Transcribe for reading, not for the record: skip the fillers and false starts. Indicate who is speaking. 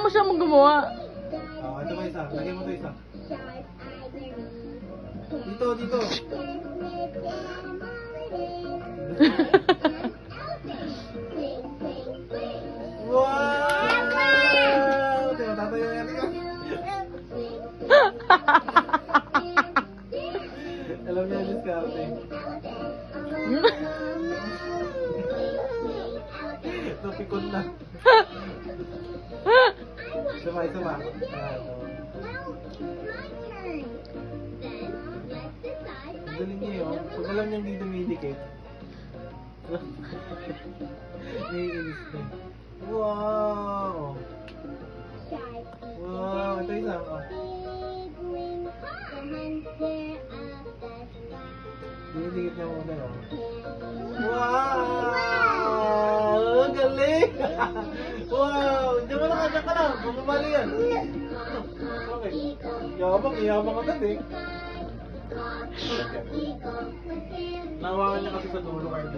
Speaker 1: Hayaan mo siyang gumawa.
Speaker 2: Ito pa isa. Lagyan mo ito isa. Dito, dito. Wow! Tingnan, tatayo yan. Alam niya yung diskarte. Napikon na. Sumay, sumay. Galing niya yun. Pag alam niyang di dumidikit. Naiinis na. Wow! Wow! Ito isa. Dinidikit niya muna yun. Wow! Galing! Wow! Diyan mo lang, diyan ka lang. Bumabali yan. Okay. Yabang agad eh. Nawakan niya kasi sa dulo, Carly.